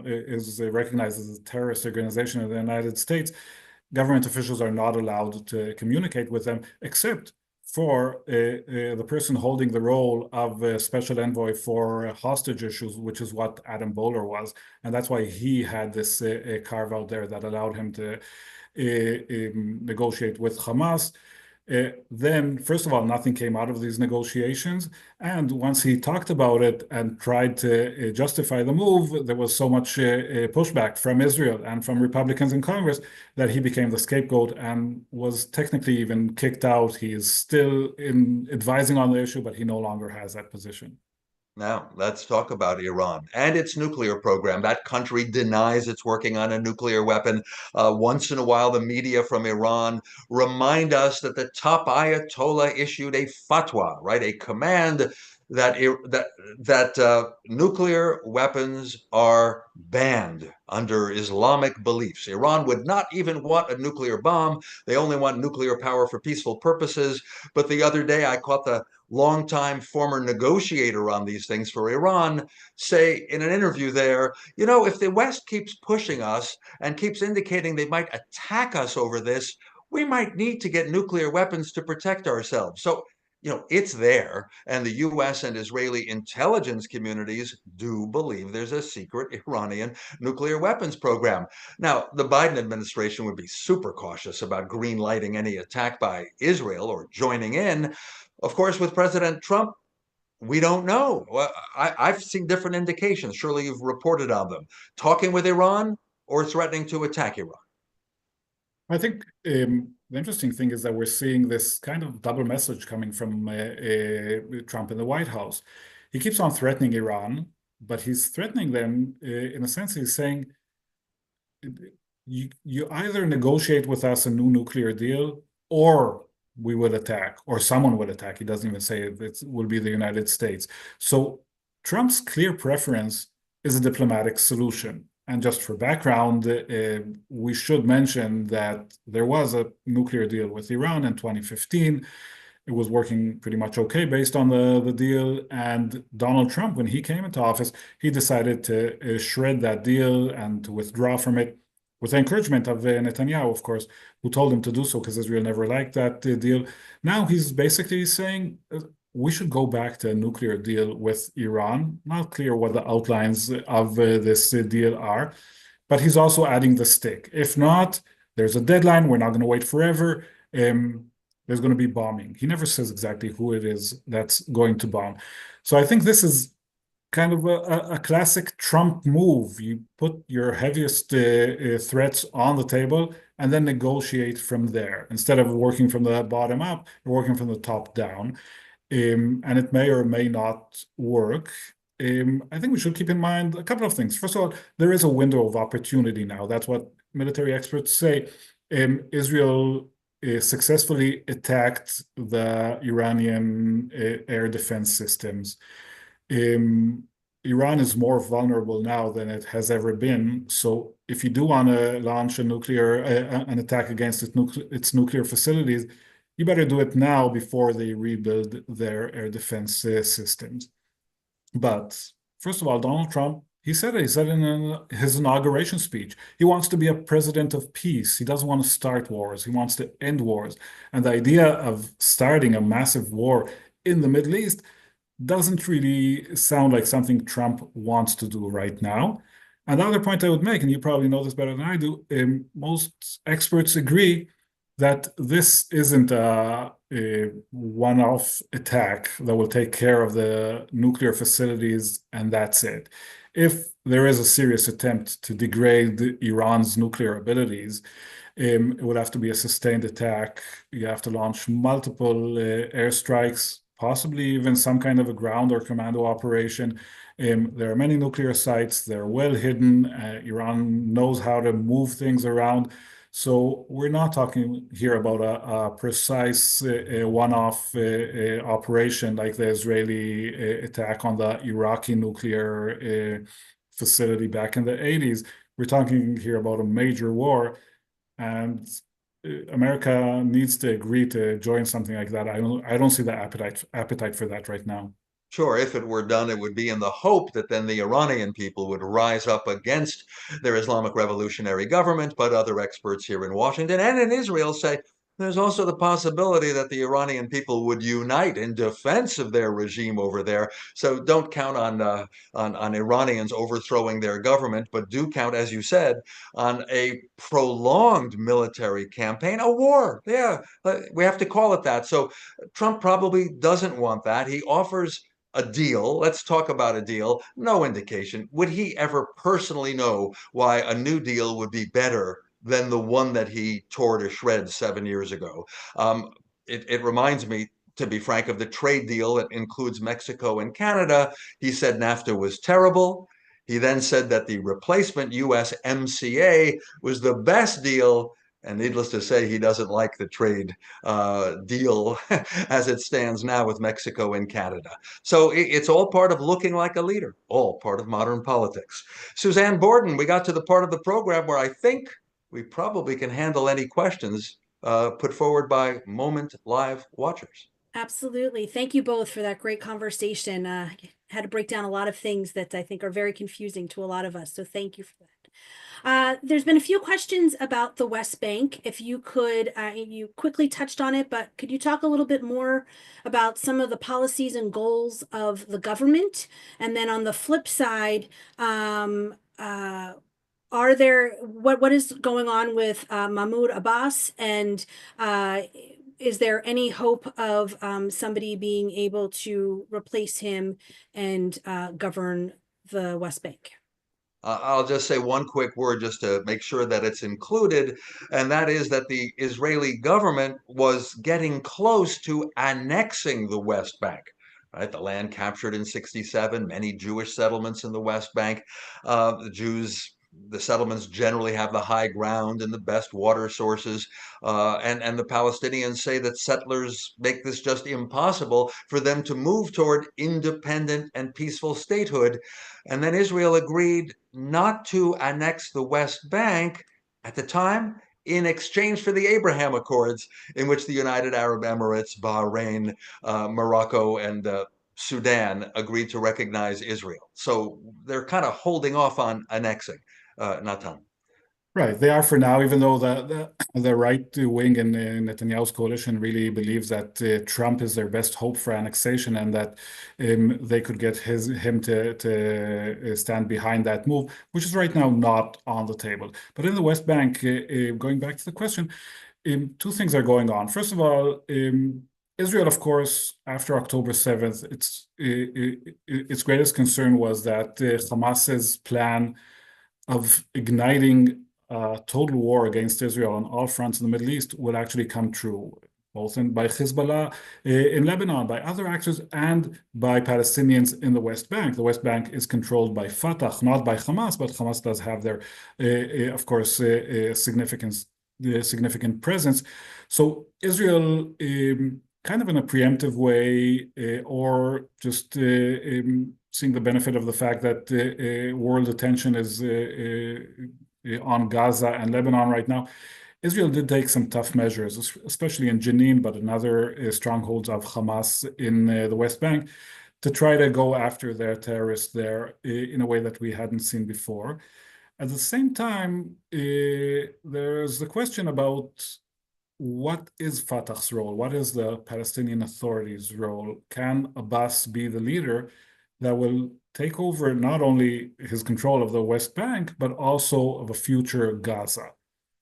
is recognized as a terrorist organization in the United States, government officials are not allowed to communicate with them, except for the person holding the role of special envoy for hostage issues, which is what Adam Boehler was. And that's why he had this carve out there that allowed him to negotiate with Hamas. Then, first of all, nothing came out of these negotiations. And once he talked about it and tried to justify the move, there was so much pushback from Israel and from Republicans in Congress that he became the scapegoat and was technically even kicked out. He is still advising on the issue, but he no longer has that position. Now, let's talk about Iran and its nuclear program. That country denies it's working on a nuclear weapon. Once in a while, the media from Iran remind us that the top Ayatollah issued a fatwa, right, a command that nuclear weapons are banned under Islamic beliefs. Iran would not even want a nuclear bomb. They only want nuclear power for peaceful purposes. But the other day, I caught the longtime former negotiator on these things for Iran say in an interview there, if the West keeps pushing us and keeps indicating they might attack us over this, we might need to get nuclear weapons to protect ourselves. So, it's there. And the US and Israeli intelligence communities do believe there's a secret Iranian nuclear weapons program. Now, the Biden administration would be super cautious about green lighting any attack by Israel or joining in. Of course, with President Trump, we don't know. Well, I've seen different indications. Surely you've reported on them. Talking with Iran or threatening to attack Iran. I think the interesting thing is that we're seeing this kind of double message coming from Trump in the White House. He keeps on threatening Iran, but he's threatening them in a sense. He's saying, you either negotiate with us a new nuclear deal, or we will attack, or someone will attack. He doesn't even say it will be the United States. So Trump's clear preference is a diplomatic solution. And just for background, we should mention that there was a nuclear deal with Iran in 2015. It was working pretty much okay based on the deal. And Donald Trump, when he came into office, he decided to shred that deal and to withdraw from it, with the encouragement of Netanyahu, of course, who told him to do so because Israel never liked that deal. Now he's basically saying we should go back to a nuclear deal with Iran. Not clear what the outlines of this deal are, but he's also adding the stick. If not, there's a deadline. We're not going to wait forever. There's going to be bombing. He never says exactly who it is that's going to bomb. So I think this is kind of a classic Trump move. You put your heaviest threats on the table and then negotiate from there. Instead of working from the bottom up, you're working from the top down. And it may or may not work. I think we should keep in mind a couple of things. First of all, there is a window of opportunity now. That's what military experts say. Israel successfully attacked the Iranian air defense systems. Iran is more vulnerable now than it has ever been. So if you do want to launch an attack against its nuclear facilities, you better do it now before they rebuild their air defense systems. But first of all, Donald Trump, he said in his inauguration speech, he wants to be a president of peace. He doesn't want to start wars. He wants to end wars. And the idea of starting a massive war in the Middle East doesn't really sound like something Trump wants to do right now. And the other point I would make, and you probably know this better than I do, most experts agree that this isn't a one-off attack that will take care of the nuclear facilities and that's it. If there is a serious attempt to degrade Iran's nuclear abilities, it would have to be a sustained attack. You have to launch multiple airstrikes, possibly even some kind of a ground or commando operation. There are many nuclear sites. They're well hidden. Iran knows how to move things around. So we're not talking here about a precise one-off operation like the Israeli attack on the Iraqi nuclear facility back in the 80s. We're talking here about a major war, and America needs to agree to join something like that. I don't see the appetite for that right now. Sure, if it were done, it would be in the hope that then the Iranian people would rise up against their Islamic revolutionary government. But other experts here in Washington and in Israel say there's also the possibility that the Iranian people would unite in defense of their regime over there. So don't count on Iranians overthrowing their government, but do count, as you said, on a prolonged military campaign, a war. Yeah, we have to call it that. So Trump probably doesn't want that. He offers a deal. Let's talk about a deal. No indication. Would he ever personally know why a new deal would be better than the one that he tore to shreds 7 years ago? It reminds me, to be frank, of the trade deal that includes Mexico and Canada. He said NAFTA was terrible. He then said that the replacement USMCA was the best deal. And needless to say, he doesn't like the trade deal as it stands now with Mexico and Canada. So it's all part of looking like a leader, all part of modern politics. Suzanne Borden, we got to the part of the program where I think we probably can handle any questions put forward by Moment Live watchers. Absolutely. Thank you both for that great conversation. Had to break down a lot of things that I think are very confusing to a lot of us. So thank you for that. There's been a few questions about the West Bank. If you could, you quickly touched on it, but could you talk a little bit more about some of the policies and goals of the government? And then on the flip side, are there, what is going on with Mahmoud Abbas, and is there any hope of somebody being able to replace him and govern the West Bank? I'll just say one quick word just to make sure that it's included, and that is that the Israeli government was getting close to annexing the West Bank. Right, the land captured in '67, many Jewish settlements in the West Bank. The settlements generally have the high ground and the best water sources, and the Palestinians say that settlers make this just impossible for them to move toward independent and peaceful statehood. And then Israel agreed not to annex the West Bank at the time in exchange for the Abraham Accords, in which the United Arab Emirates, Bahrain, Morocco, and Sudan agreed to recognize Israel. So they're kind of holding off on annexing, Natan. Right, they are for now, even though the right wing in Netanyahu's coalition really believes that Trump is their best hope for annexation, and that they could get him to stand behind that move, which is right now not on the table. But in the West Bank, going back to the question, two things are going on. First of all, Israel, of course, after October 7th, its greatest concern was that Hamas's plan of igniting total war against Israel on all fronts in the Middle East will actually come true, both by Hezbollah in Lebanon, by other actors, and by Palestinians in the West Bank. The West Bank is controlled by Fatah, not by Hamas, but Hamas does have their, of course, significant presence. So Israel, kind of in a preemptive way, or just seeing the benefit of the fact that world attention is on Gaza and Lebanon right now, Israel did take some tough measures, especially in Jenin, but in other strongholds of Hamas in the West Bank, to try to go after their terrorists there in a way that we hadn't seen before. At the same time, there's the question about what is Fatah's role? What is the Palestinian Authority's role? Can Abbas be the leader that will take over not only his control of the West Bank, but also of a future Gaza?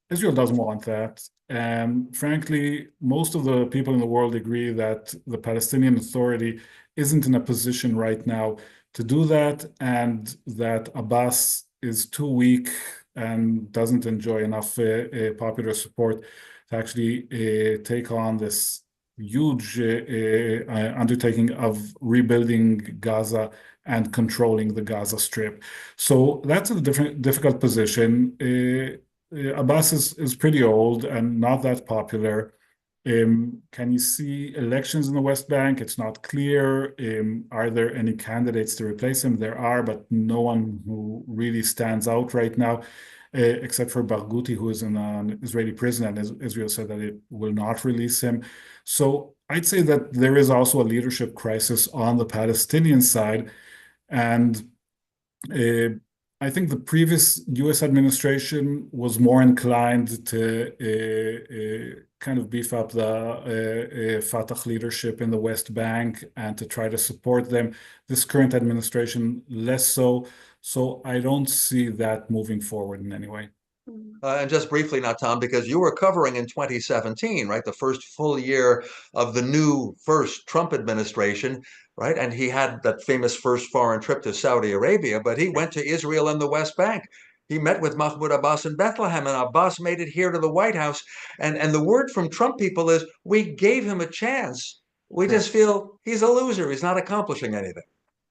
Israel doesn't want that. And frankly, most of the people in the world agree that the Palestinian Authority isn't in a position right now to do that, and that Abbas is too weak and doesn't enjoy enough popular support to actually take on this huge undertaking of rebuilding Gaza and controlling the Gaza Strip. So that's a difficult position. Abbas is pretty old and not that popular. Can you see elections in the West Bank? It's not clear. Are there any candidates to replace him? There are, but no one who really stands out right now, except for Barghouti, who is in an Israeli prison, and Israel said that it will not release him. So I'd say that there is also a leadership crisis on the Palestinian side. And I think the previous US administration was more inclined to kind of beef up the Fatah leadership in the West Bank and to try to support them. This current administration, less so. So I don't see that moving forward in any way. And just briefly now, Tom, because you were covering in 2017, right, the first full year of the new first Trump administration, right? And he had that famous first foreign trip to Saudi Arabia, but he went to Israel and the West Bank. He met with Mahmoud Abbas in Bethlehem, and Abbas made it here to the White House. And the word from Trump people is, we gave him a chance. We just feel he's a loser. He's not accomplishing anything.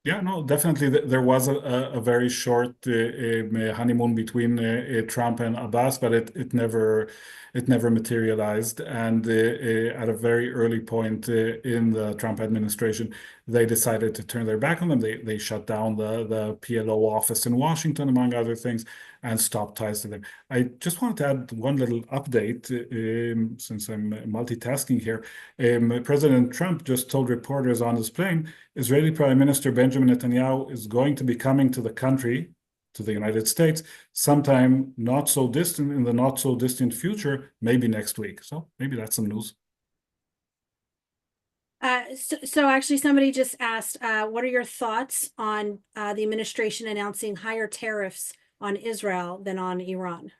Yeah, no, definitely. There was a very short honeymoon between Trump and Abbas, but it never materialized. And at a very early point in the Trump administration, they decided to turn their back on them. They shut down the PLO office in Washington, among other things, and stopped ties to them. I just wanted to add one little update, since I'm multitasking here. President Trump just told reporters on his plane, Israeli Prime Minister Benjamin Netanyahu is going to be coming to the country, to the United States, sometime not so distant, in the not so distant future, maybe next week. So maybe that's some news. So actually, somebody just asked, what are your thoughts on the administration announcing higher tariffs on Israel than on Iran?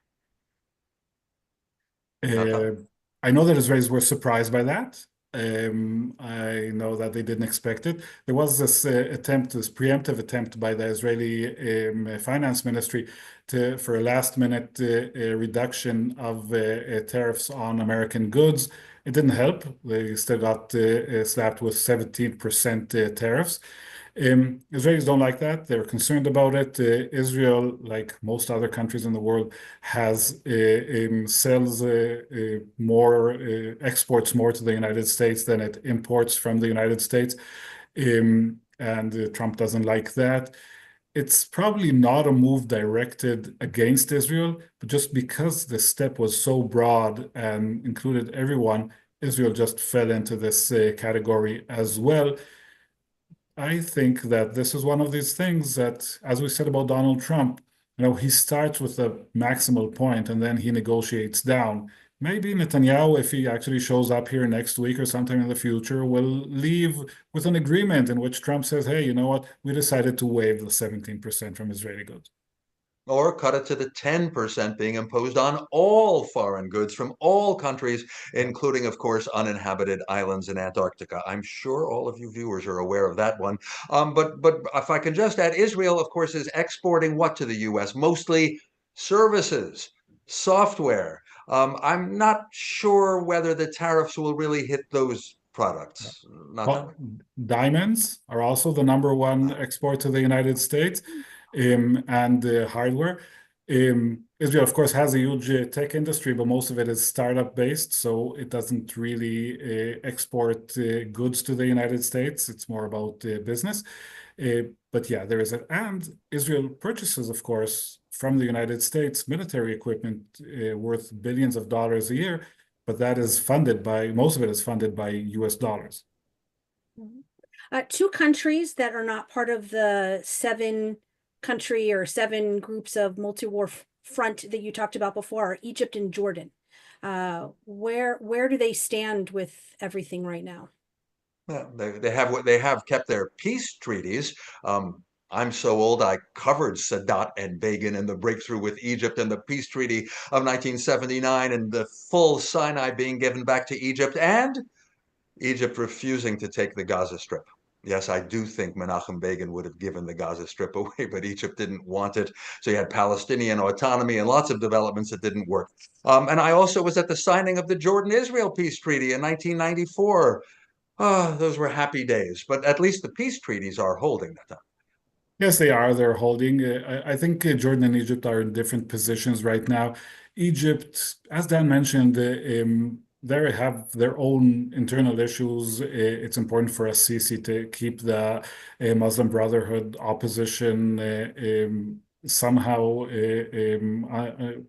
I know that Israelis were surprised by that. I know that they didn't expect it. There was this this preemptive attempt by the Israeli finance ministry for a last-minute reduction of tariffs on American goods. It didn't help. They still got slapped with 17% tariffs. Israelis don't like that. They're concerned about it. Israel, like most other countries in the world, has sells more exports more to the United States than it imports from the United States, and Trump doesn't like that. It's probably not a move directed against Israel, but just because the step was so broad and included everyone, Israel just fell into this category as well. I think that this is one of these things that, as we said about Donald Trump, he starts with a maximal point and then he negotiates down. Maybe Netanyahu, if he actually shows up here next week or sometime in the future, will leave with an agreement in which Trump says, hey, you know what? We decided to waive the 17% from Israeli goods. Or cut it to the 10% being imposed on all foreign goods from all countries, including, of course, uninhabited islands in Antarctica. I'm sure all of you viewers are aware of that one. But if I can just add, Israel, of course, is exporting what to the U.S.? Mostly services, software. I'm not sure whether the tariffs will really hit those products. Natan? Diamonds are also the number one export to the United States, and hardware. Israel, of course, has a huge tech industry, but most of it is startup based, so it doesn't really export goods to the United States. It's more about business. But yeah, there is it. And Israel purchases, of course, from the United States military equipment worth billions of dollars a year, but that is funded by, most of it is funded by US dollars. Two countries that are not part of the seven groups of multi-war front that you talked about before are Egypt and Jordan. Where do they stand with everything right now? Well, they have kept their peace treaties. I'm so old, I covered Sadat and Begin and the breakthrough with Egypt and the peace treaty of 1979 and the full Sinai being given back to Egypt and Egypt refusing to take the Gaza Strip. Yes, I do think Menachem Begin would have given the Gaza Strip away, but Egypt didn't want it. So you had Palestinian autonomy and lots of developments that didn't work. And I also was at the signing of the Jordan-Israel peace treaty in 1994. Ah, those were happy days, but at least the peace treaties are holding that time. Yes, they are. They're holding. I think Jordan and Egypt are in different positions right now. Egypt, as Dan mentioned, they have their own internal issues. It's important for Sisi to keep the Muslim Brotherhood opposition somehow to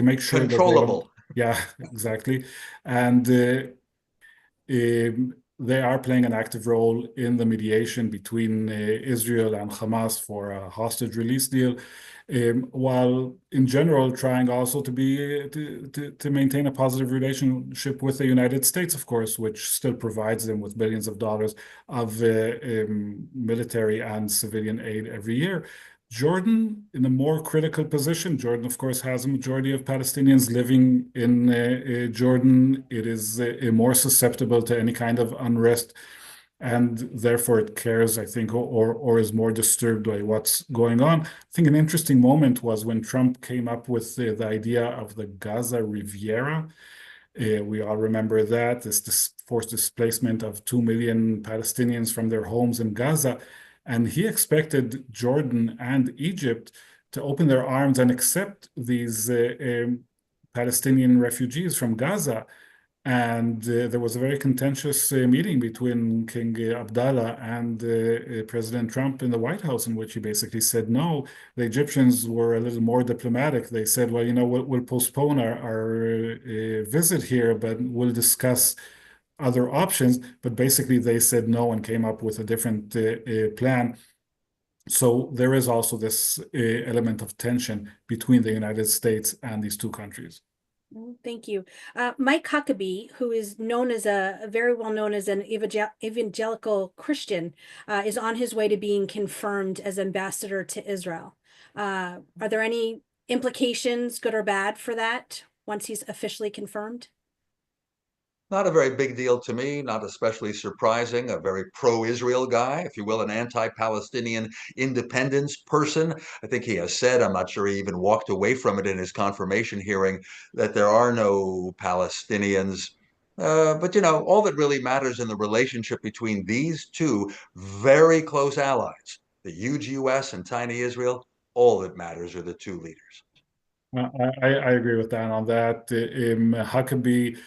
make sure that they don't. Controllable. Yeah, exactly. And they are playing an active role in the mediation between Israel and Hamas for a hostage release deal, while in general trying also to maintain a positive relationship with the United States, of course, which still provides them with billions of dollars of military and civilian aid every year. Jordan in a more critical position. Jordan, of course, has a majority of Palestinians living in Jordan. It is more susceptible to any kind of unrest, and therefore it cares, I think, or is more disturbed by what's going on. I think an interesting moment was when Trump came up with the idea of the Gaza Riviera. We all remember that, this forced displacement of 2 million Palestinians from their homes in Gaza. And he expected Jordan and Egypt to open their arms and accept these Palestinian refugees from Gaza. And there was a very contentious meeting between King Abdallah and President Trump in the White House, in which he basically said no. The Egyptians were a little more diplomatic. They said, well, we'll postpone our visit here, but we'll discuss other options. But basically, they said no and came up with a different plan. So there is also this element of tension between the United States and these two countries. Thank you. Mike Huckabee, who is very well known as an evangelical Christian, is on his way to being confirmed as ambassador to Israel. Are there any implications, good or bad, for that once he's officially confirmed? Not a very big deal to me, not especially surprising. A very pro-Israel guy, if you will, an anti-Palestinian independence person. I think he has said, I'm not sure he even walked away from it in his confirmation hearing, that there are no Palestinians. But all that really matters in the relationship between these two very close allies, the huge US and tiny Israel, all that matters are the two leaders. I agree with Dan on that. Huckabee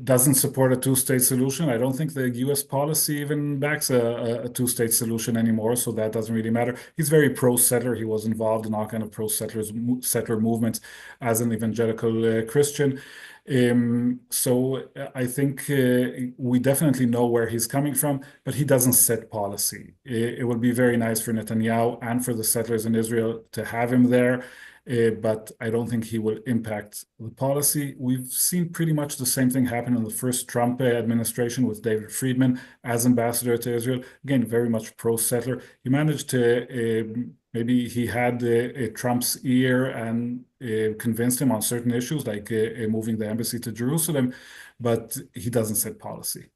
doesn't support a two-state solution. I don't think the U.S. policy even backs a two-state solution anymore, so that doesn't really matter. He's very pro-settler. He was involved in all kind of settler movements as an evangelical Christian. So I think we definitely know where he's coming from, but he doesn't set policy. It would be very nice for Netanyahu and for the settlers in Israel to have him there. But I don't think he will impact the policy. We've seen pretty much the same thing happen in the first Trump administration with David Friedman as ambassador to Israel. Again, very much pro-settler. He managed to, maybe he had Trump's ear and convinced him on certain issues, like moving the embassy to Jerusalem, but he doesn't set policy.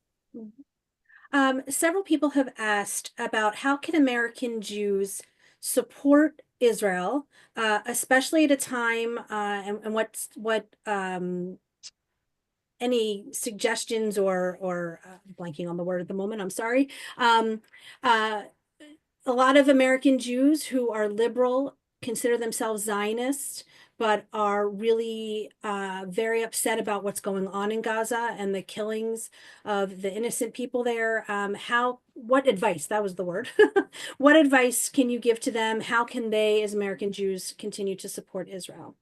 Several people have asked about how can American Jews support Israel, especially at a time, and what any suggestions or blanking on the word at the moment. I'm sorry. A lot of American Jews who are liberal consider themselves Zionists, but are really very upset about what's going on in Gaza and the killings of the innocent people there. What advice, that was the word, what advice can you give to them? How can they, as American Jews, continue to support Israel?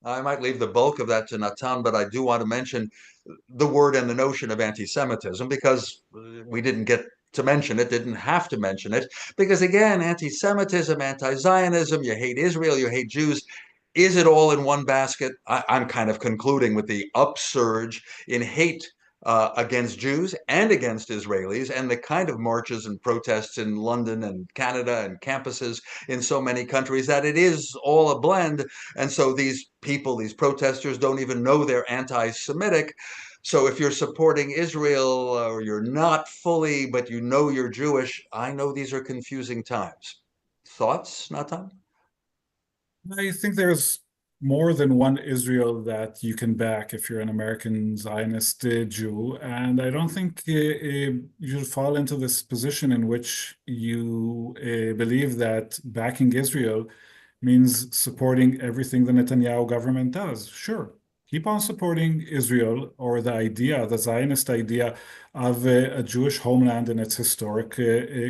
I might leave the bulk of that to Natan, but I do want to mention the word and the notion of anti-Semitism because we didn't get to mention it, didn't have to mention it, because again, anti-Semitism, anti-Zionism, you hate Israel, you hate Jews. Is it all in one basket? I'm kind of concluding with the upsurge in hate against Jews and against Israelis, and the kind of marches and protests in London and Canada and campuses in so many countries that it is all a blend. And so these people, these protesters, don't even know they're anti-Semitic. So if you're supporting Israel or you're not fully, but you know you're Jewish, I know these are confusing times. Thoughts, Natan? I think there's more than one Israel that you can back if you're an American Zionist Jew. And I don't think you should fall into this position in which you believe that backing Israel means supporting everything the Netanyahu government does. Sure, keep on supporting Israel or the idea, the Zionist idea of a Jewish homeland in its historic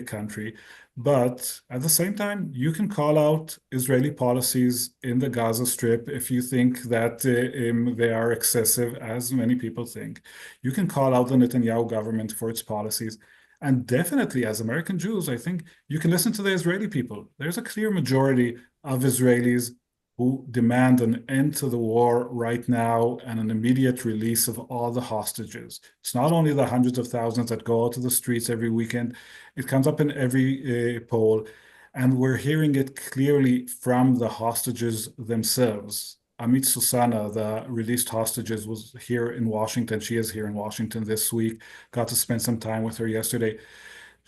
country. But at the same time, you can call out Israeli policies in the Gaza Strip if you think that they are excessive, as many people think. You can call out the Netanyahu government for its policies. And definitely, as American Jews, I think you can listen to the Israeli people. There's a clear majority of Israelis who demand an end to the war right now and an immediate release of all the hostages. It's not only the hundreds of thousands that go out to the streets every weekend, it comes up in every poll, and we're hearing it clearly from the hostages themselves. Amit Susana, the released hostages, was here in Washington. She is here in Washington this week. Got to spend some time with her yesterday.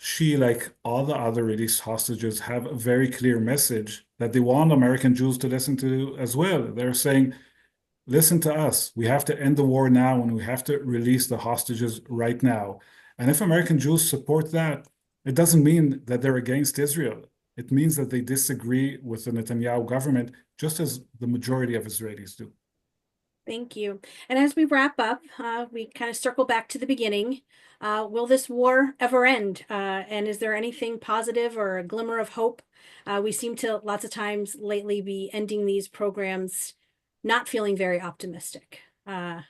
She, like all the other released hostages, have a very clear message that they want American Jews to listen to as well. They're saying, listen to us. We have to end the war now and we have to release the hostages right now. And if American Jews support that, it doesn't mean that they're against Israel. It means that they disagree with the Netanyahu government, just as the majority of Israelis do. Thank you. And as we wrap up, we kind of circle back to the beginning. Will this war ever end? And is there anything positive or a glimmer of hope? We seem to lots of times lately be ending these programs not feeling very optimistic. Yeah.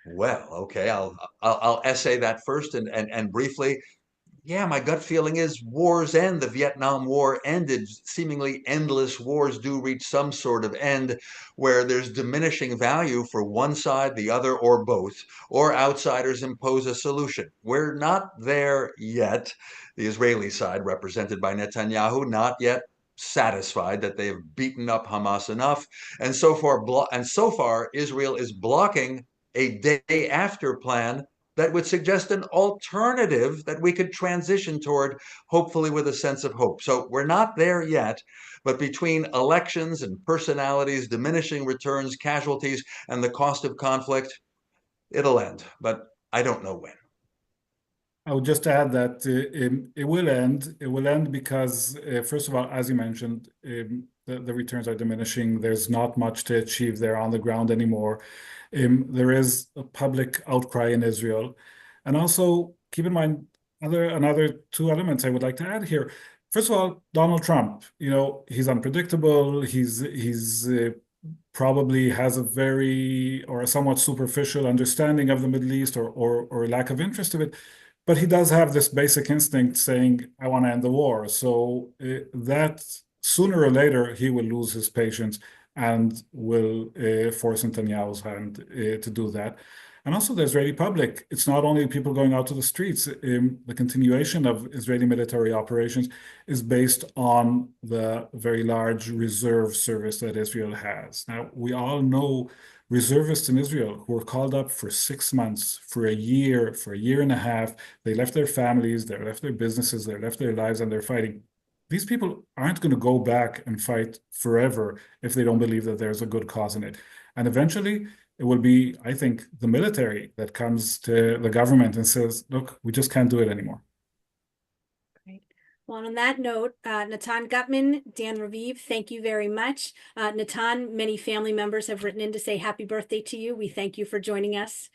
Well, okay, I'll essay that first and briefly. Yeah, my gut feeling is wars end. The Vietnam War ended. Seemingly endless wars do reach some sort of end where there's diminishing value for one side, the other, or both, or outsiders impose a solution. We're not there yet. The Israeli side, represented by Netanyahu, not yet satisfied that they have beaten up Hamas enough. And so far, Israel is blocking a day after plan that would suggest an alternative that we could transition toward, hopefully with a sense of hope. So we're not there yet, but between elections and personalities, diminishing returns, casualties, and the cost of conflict, it'll end. But I don't know when. I would just add that it will end. It will end because, first of all, as you mentioned, the returns are diminishing. There's not much to achieve there on the ground anymore. There is a public outcry in Israel. And also, keep in mind, another two elements I would like to add here. First of all, Donald Trump, he's unpredictable. He's probably has a very or a somewhat superficial understanding of the Middle East or lack of interest in it. But he does have this basic instinct saying, I want to end the war. So that sooner or later, he will lose his patience and will force Netanyahu's hand to do that. And also the Israeli public, it's not only people going out to the streets. The continuation of Israeli military operations is based on the very large reserve service that Israel has. Now, we all know reservists in Israel who were called up for 6 months, for a year and a half. They left their families, they left their businesses, they left their lives, and they're fighting. These people aren't going to go back and fight forever if they don't believe that there's a good cause in it. And eventually, it will be, I think, the military that comes to the government and says, look, we just can't do it anymore. Well, on that note, Natan Guttman, Dan Raviv, thank you very much. Natan, many family members have written in to say happy birthday to you. We thank you for joining us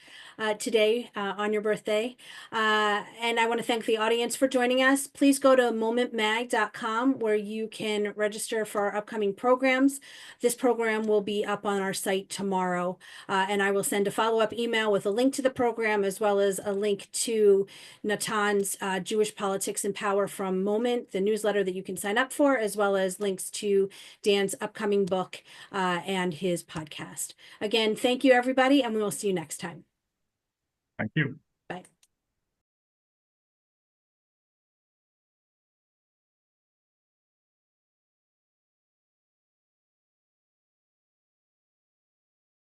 today on your birthday. And I want to thank the audience for joining us. Please go to momentmag.com where you can register for our upcoming programs. This program will be up on our site tomorrow. And I will send a follow-up email with a link to the program as well as a link to Natan's Jewish Politics and Power from Moment, the newsletter that you can sign up for, as well as links to Dan's upcoming book and his podcast. Again, thank you, everybody, and we will see you next time. Thank you.